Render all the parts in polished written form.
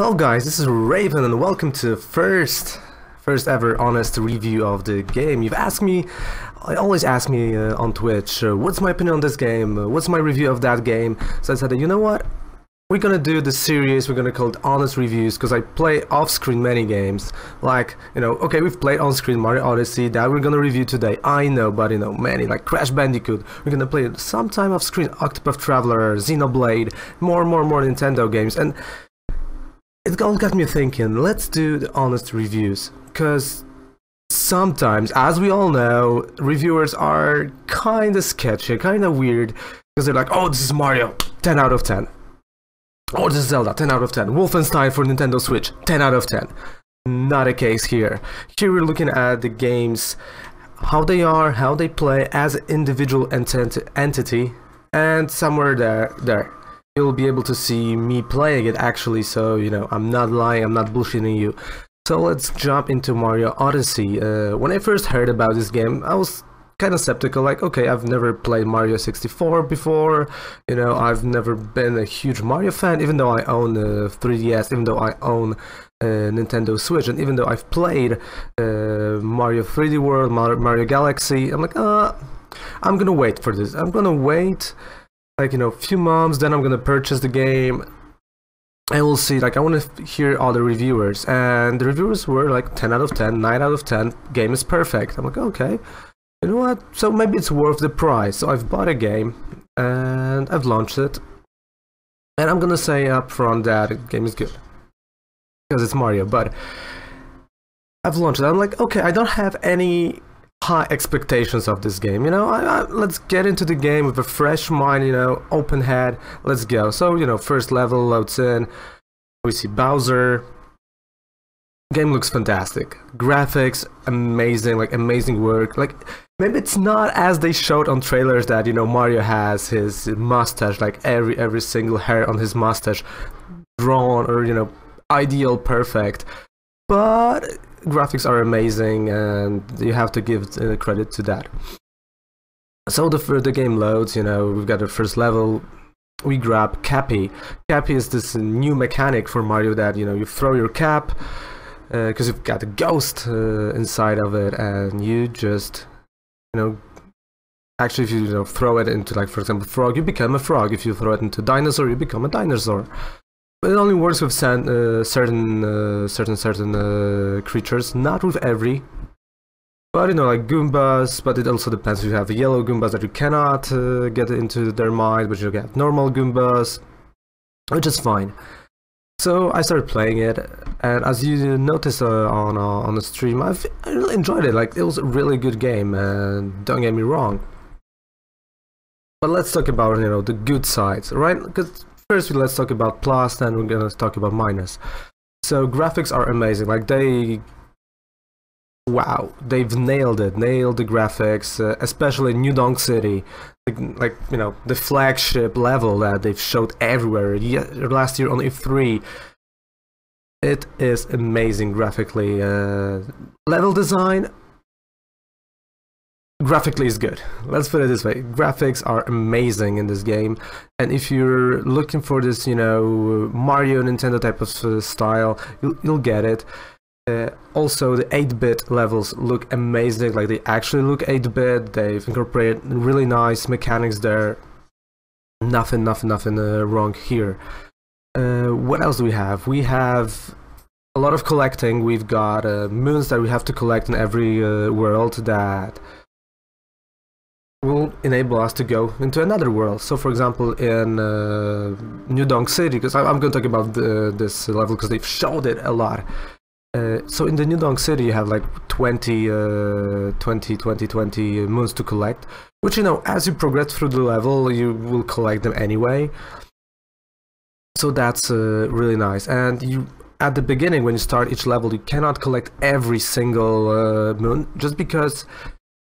Hello guys, this is Raven and welcome to first ever honest review of the game. Always ask me on Twitch, what's my opinion on this game, what's my review of that game. So I said, you know what, we're gonna do this series, we're gonna call it honest reviews, because I play off-screen many games, like, okay, we've played on-screen Mario Odyssey, that we're gonna review today, I know, but many, like Crash Bandicoot, we're gonna play sometime off-screen Octopath Traveler, Xenoblade, more Nintendo games, and it all got me thinking, let's do the honest reviews, because sometimes, as we all know, reviewers are kinda sketchy, kinda weird, because they're like, oh, this is Mario, 10 out of 10. Oh, this is Zelda, 10 out of 10. Wolfenstein for Nintendo Switch, 10 out of 10. Not a case here. Here we're looking at the games, how they are, how they play as an individual entity, and somewhere there. You'll be able to see me playing it actually, so I'm not lying, I'm not bullshitting you. So let's jump into Mario Odyssey. When I first heard about this game, I was kind of skeptical, like, okay, I've never played Mario 64 before, I've never been a huge Mario fan, even though I own a 3DS, even though I own a Nintendo Switch, and even though I've played Mario 3D World, Mario Galaxy. I'm like, I'm gonna wait for this, I'm gonna wait like a few months, then I'm gonna purchase the game and we'll see. Like, I want to hear other reviewers, and the reviewers were like 10 out of 10, 9 out of 10, game is perfect. I'm like, okay, you know what, so maybe it's worth the price. So I've bought a game and I've launched it, and I'm gonna say up front that the game is good because it's Mario, but I've launched it. I'm like, okay, I don't have any high expectations of this game, let's get into the game with a fresh mind, open head, let's go. So, first level loads in, we see Bowser, game looks fantastic, graphics, amazing, like amazing work, like maybe it's not as they showed on trailers that, Mario has his mustache, like every single hair on his mustache drawn or, ideal, perfect, but graphics are amazing, and you have to give credit to that. So the game loads, we've got the first level, we grab Cappy. Cappy is this new mechanic for Mario that, you throw your cap, because you've got a ghost inside of it, and you just, actually if you throw it into, like, for example, frog, you become a frog. If you throw it into dinosaur, you become a dinosaur. But it only works with certain creatures, not with every. But like Goombas, but it also depends. If you have the yellow Goombas that you cannot get into their mind, but you get normal Goombas, which is fine. So I started playing it, and as you noticed on the stream, I really enjoyed it. Like, it was a really good game, and don't get me wrong. But let's talk about the good sides, right? Because first, let's talk about plus, then we're gonna talk about minus. So graphics are amazing. Like, wow, they've nailed the graphics, especially New Donk City, like the flagship level that they've showed everywhere. Last year on E3, it is amazing graphically. Level design, graphically is good. Let's put it this way, graphics are amazing in this game, and if you're looking for this Mario Nintendo type of style, you'll get it. Also, the 8-bit levels look amazing, like they actually look 8-bit. They've incorporated really nice mechanics there. Nothing wrong here. What else do we have? We have a lot of collecting. We've got moons that we have to collect in every world that will enable us to go into another world. So, for example, in New Donk City, because I'm going to talk about this level because they've showed it a lot. So in the New Donk City, you have like 20 moons to collect, which, as you progress through the level, you will collect them anyway. So that's really nice. And at the beginning, when you start each level, you cannot collect every single moon, just because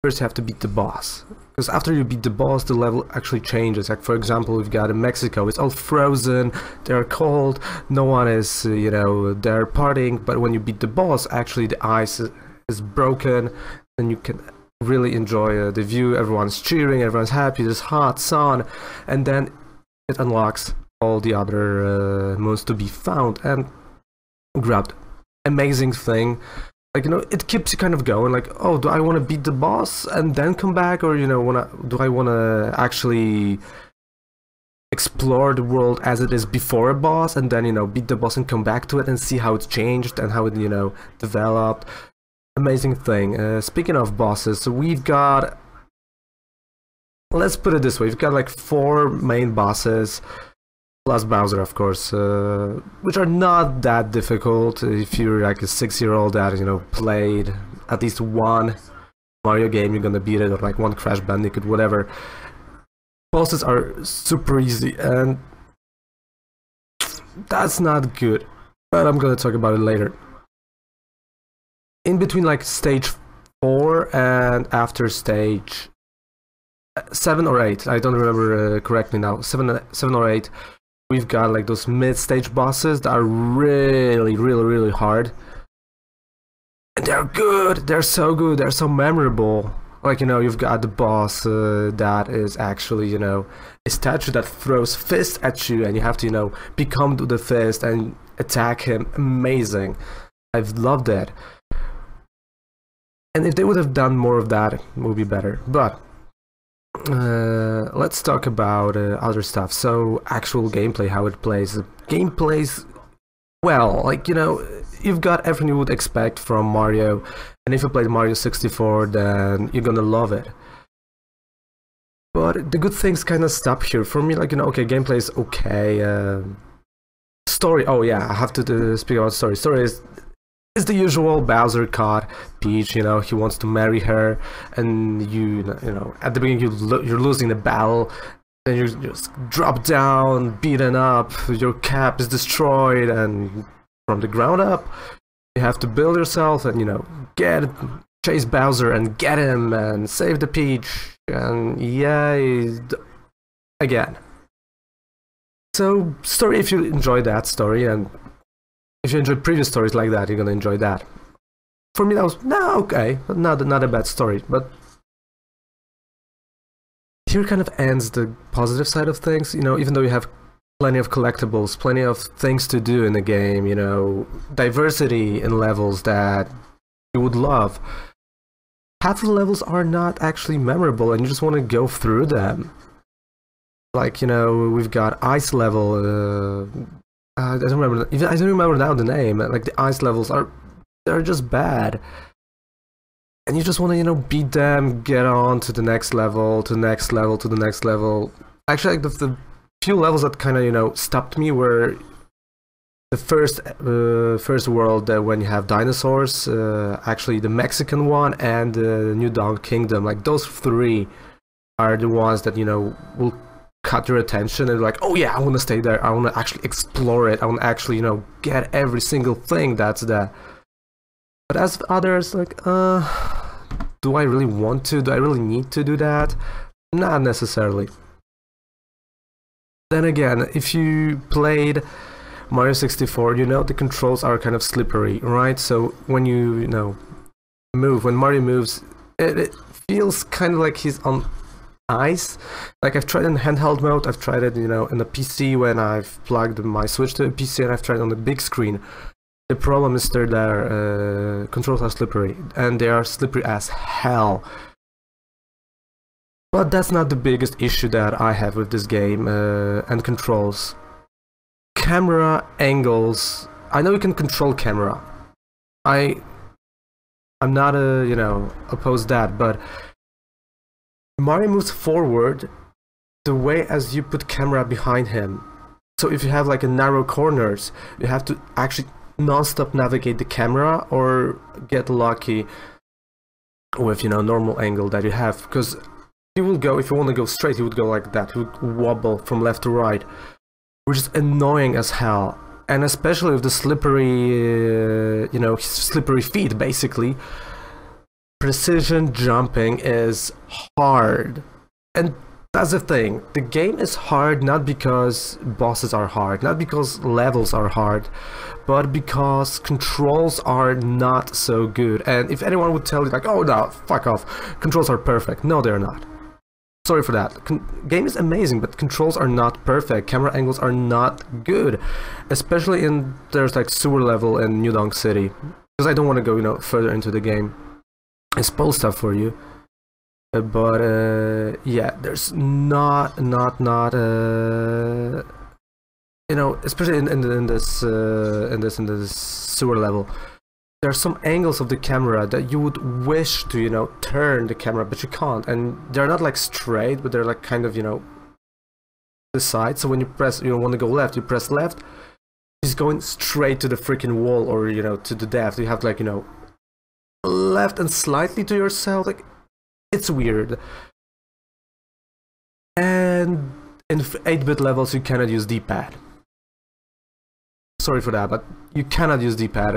first you have to beat the boss. Because after you beat the boss, the level actually changes. Like, for example, we've got in Mexico, it's all frozen, they're cold, no one is, they're partying, but when you beat the boss, actually the ice is broken, and you can really enjoy the view, everyone's cheering, everyone's happy, there's hot sun, and then it unlocks all the other moons to be found, and grabbed. Amazing thing. Like, you know, it keeps you kind of going, like, oh, do I want to beat the boss and then come back, or, you know, do I want to actually explore the world as it is before a boss and then, you know, beat the boss and come back to it and see how it's changed and how it, you know, developed. Amazing thing. Speaking of bosses, so we've got, let's put it this way, we've got like 4 main bosses plus Bowser, of course, which are not that difficult if you're like a 6-year-old that, you know, played at least one Mario game. You're gonna beat it, or like one Crash Bandicoot, whatever. Bosses are super easy, and that's not good, but I'm gonna talk about it later. In between like stage 4 and after stage 7 or 8, I don't remember correctly now, 7 or 8, we've got like those mid-stage bosses that are really hard. And they're good, they're so good, they're so memorable. Like, you know, you've got the boss that is actually, you know, a statue that throws fists at you, and you have to, you know, become the fist and attack him. Amazing. I've loved it. And if they would have done more of that, it would be better. But let's talk about other stuff. So, actual gameplay, how it plays. The game plays well, like, you know, you've got everything you would expect from Mario, and if you played Mario 64, then you're gonna love it. But the good things kind of stop here. For me, like, you know, okay, gameplay is okay. Story, oh yeah, I have to speak about story. Story is the usual. Bowser caught Peach, you know, he wants to marry her, and you know, at the beginning you're losing the battle, then you just drop down, beaten up, your cap is destroyed, and from the ground up, you have to build yourself and, you know, chase Bowser and get him and save the Peach, and yay, again. So, story, if you enjoy that story, and if you enjoyed previous stories like that, you're gonna enjoy that. For me, that was, okay, but not a bad story, but here kind of ends the positive side of things, you know, even though you have plenty of collectibles, plenty of things to do in the game, you know, diversity in levels that you would love. Half of the levels are not actually memorable, and you just want to go through them. Like, you know, we've got ice level, I don't remember now the name. Like, the ice levels they're just bad. And you just want to, you know, beat them, get on to the next level, to the next level, to the next level. Actually, like, the few levels that kind of, you know, stopped me were the first world when you have dinosaurs, actually the Mexican one, and the New Dawn Kingdom. Like, those 3 are the ones that, you know, will cut your attention, and like, oh yeah, I want to stay there, I want to actually explore it, I want to actually, you know, get every single thing that's there. But as others, like, do I really want to? Do I really need to do that? Not necessarily. Then again, if you played Mario 64, you know the controls are kind of slippery, right? So when you know, move, when Mario moves, it feels kind of like he's on ice. Like, I've tried in handheld mode, I've tried it, you know, in the PC when I've plugged my Switch to a PC, and I've tried on the big screen. The problem is their controls are slippery, and they are slippery as hell. But that's not the biggest issue that I have with this game and controls. Camera angles. I know you can control camera. I'm not you know, opposed that, but Mario moves forward the way as you put camera behind him. So if you have like a narrow corners, you have to actually non-stop navigate the camera, or get lucky with, you know, normal angle that you have, because he will go, if you want to go straight, he would go like that, he would wobble from left to right, which is annoying as hell. And especially with the slippery, you know, slippery feet, basically, precision jumping is hard. And that's the thing, the game is hard not because bosses are hard, not because levels are hard, but because controls are not so good. And if anyone would tell you like, oh no, fuck off, controls are perfect, no they're not. Sorry for that. Game is amazing, but controls are not perfect. Camera angles are not good, especially in there's like sewer level in New Donk City. Because I don't want to go, you know, further into the game and spoil stuff for you. But yeah, there's not you know, especially in this sewer level, there are some angles of the camera that you would wish to, you know, turn the camera, but you can't, and they're not like straight, but they're like kind of, you know, the side. So when you press, you know, want to go left, you press left, it's going straight to the freaking wall, or, you know, to the depth. You have to, like, you know, left and slightly to yourself. Like, it's weird. And in 8-bit levels you cannot use D-pad. Sorry for that, but you cannot use D-pad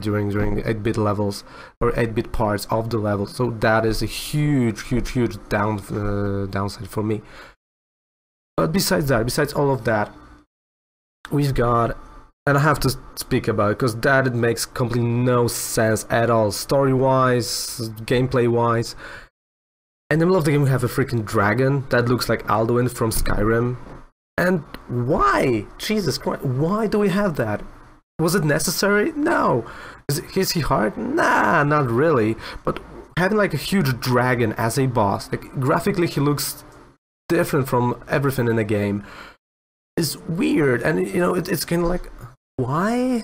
during the 8-bit levels or 8-bit parts of the level. So that is a huge downside for me. But besides that, besides all of that, we've got, and I have to speak about it because that it makes completely no sense at all, story-wise, gameplay-wise. In the middle of the game we have a freaking dragon that looks like Alduin from Skyrim. And why? Jesus Christ, why do we have that? Was it necessary? No. Is he hard? Nah, not really. But having like a huge dragon as a boss, like graphically he looks different from everything in the game, is weird. And you know, it's kind of like, why?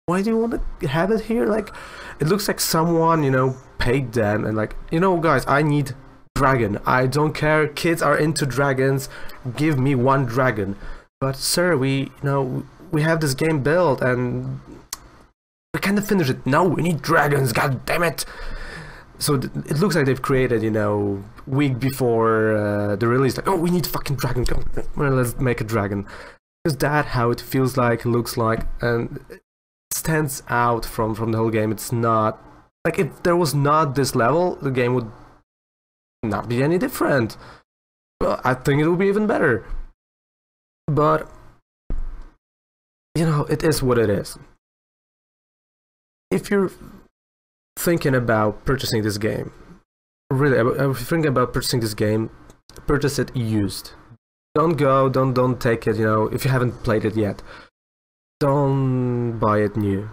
Why do you want to have it here? Like, it looks like someone, you know, paid them and like, you know, guys, I need dragon. I don't care. Kids are into dragons. Give me one dragon. But sir, we have this game built and we kind of finished it. No, we need dragons. God damn it! So it looks like they've created, you know, week before the release. Like, oh, we need fucking dragon. Come, well, let's make a dragon. Is that how it feels like, looks like, and it stands out from the whole game? It's not like, if there was not this level, the game would not be any different. Well, I think it will be even better. But you know, it is what it is. If you're thinking about purchasing this game, really, if you're thinking about purchasing this game, purchase it used. Don't take it, you know, if you haven't played it yet. Don't buy it new,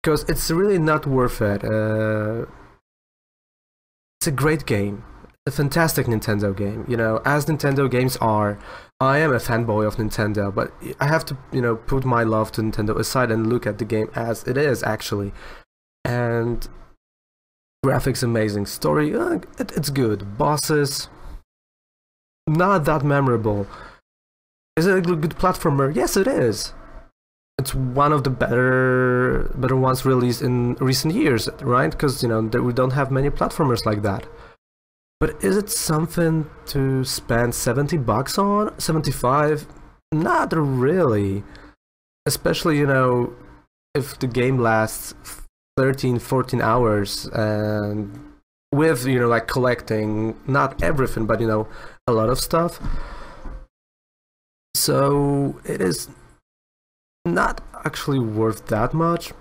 because it's really not worth it. It's a great game. A fantastic Nintendo game, you know, as Nintendo games are. I am a fanboy of Nintendo, but I have to, you know, put my love to Nintendo aside and look at the game as it is, actually. And graphics amazing, story, it's good. Bosses, not that memorable. Is it a good platformer? Yes, it is. It's one of the better ones released in recent years, right? Because, you know, we don't have many platformers like that. But is it something to spend $70 on? 75? Not really. Especially, you know, if the game lasts 13, 14 hours and with, you know, like collecting, not everything, but, you know, a lot of stuff. So it is not actually worth that much.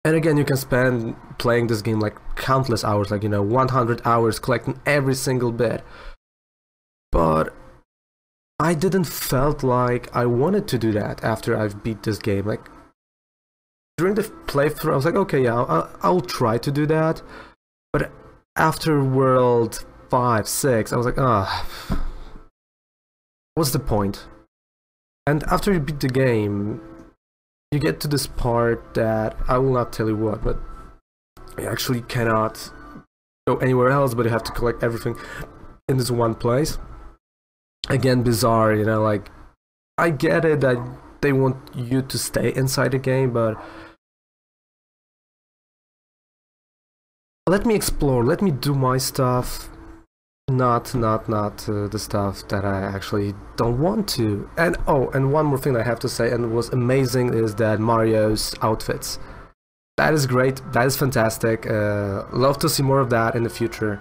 And again, you can spend playing this game like countless hours, like, you know, 100 hours collecting every single bit. But I didn't felt like I wanted to do that after I've beat this game. Like, during the playthrough, I was like, okay, yeah, I'll try to do that. But after World 5, 6, I was like, ah, what's the point? And after you beat the game, you get to this part that I will not tell you what, but you actually cannot go anywhere else, but you have to collect everything in this one place. Again, bizarre, you know, like, I get it that they want you to stay inside the game, but let me explore, let me do my stuff, not the stuff that I actually don't want to. And oh, and one more thing I have to say, and was amazing, is that Mario's outfits. That is great, that is fantastic, love to see more of that in the future.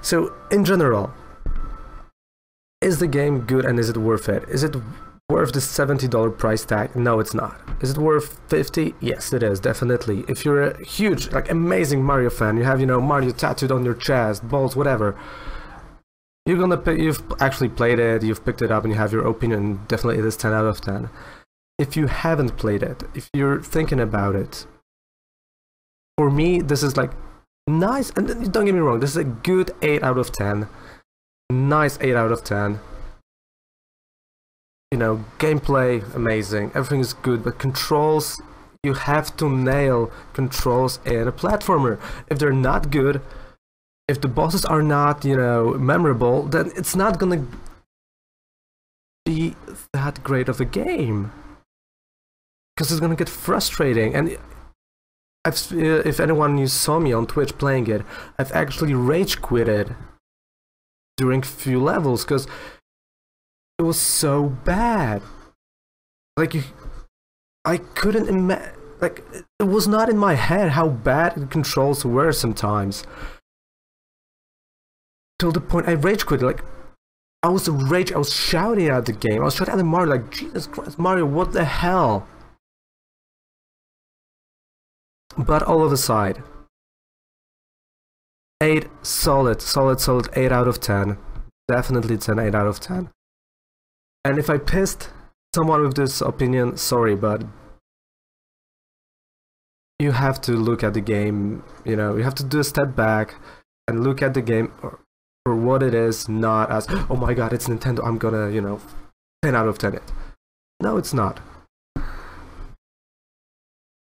So, in general, is the game good and is it worth it? Is it worth the $70 price tag? No, it's not. Is it worth $50? Yes, it is, definitely. If you're a huge, like, amazing Mario fan, you have, you know, Mario tattooed on your chest, balls, whatever, you've actually played it, you've picked it up, and you have your opinion. Definitely, it is 10 out of 10. If you haven't played it, if you're thinking about it, for me, this is like nice. And don't get me wrong, this is a good 8 out of 10. Nice 8 out of 10. You know, gameplay amazing, everything is good, but controls, you have to nail controls in a platformer. If they're not good, if the bosses are not, you know, memorable, then it's not gonna be that great of a game. Because it's gonna get frustrating. And if anyone you saw me on Twitch playing it, I've actually rage quitted during few levels because it was so bad. Like I couldn't imagine. Like it was not in my head how bad the controls were sometimes. Till the point I rage quit. Like I was shouting at the game. I was shouting at Mario like, Jesus Christ, Mario, what the hell? But all of aside, 8 solid 8 out of 10. Definitely 8 out of 10. And if I pissed someone with this opinion, sorry, but you have to look at the game, you know, you have to do a step back and look at the game for what it is, not as, oh my god, it's Nintendo, I'm gonna, you know, 10 out of 10 it. No, it's not.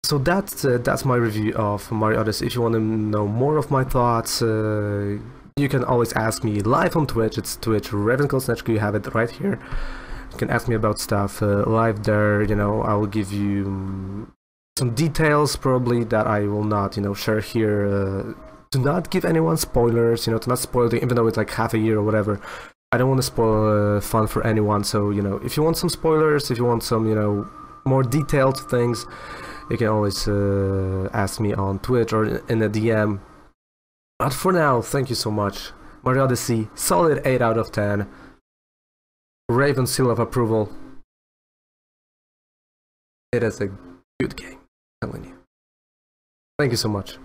So that's my review of Mario Odyssey. If you want to know more of my thoughts, you can always ask me live on Twitch. It's Twitch, RavenCalledSnejku, you have it right here. You can ask me about stuff live there, you know, I will give you some details probably that I will not, you know, share here. Do not give anyone spoilers, you know, to not spoil the, even though it's like half a year or whatever. I don't want to spoil fun for anyone, so, you know, if you want some spoilers, if you want some, you know, more detailed things, you can always ask me on Twitch or in a DM. But for now, thank you so much. Mario Odyssey, solid 8 out of 10. Raven seal of approval. It is a good game, I'm telling you. Thank you so much.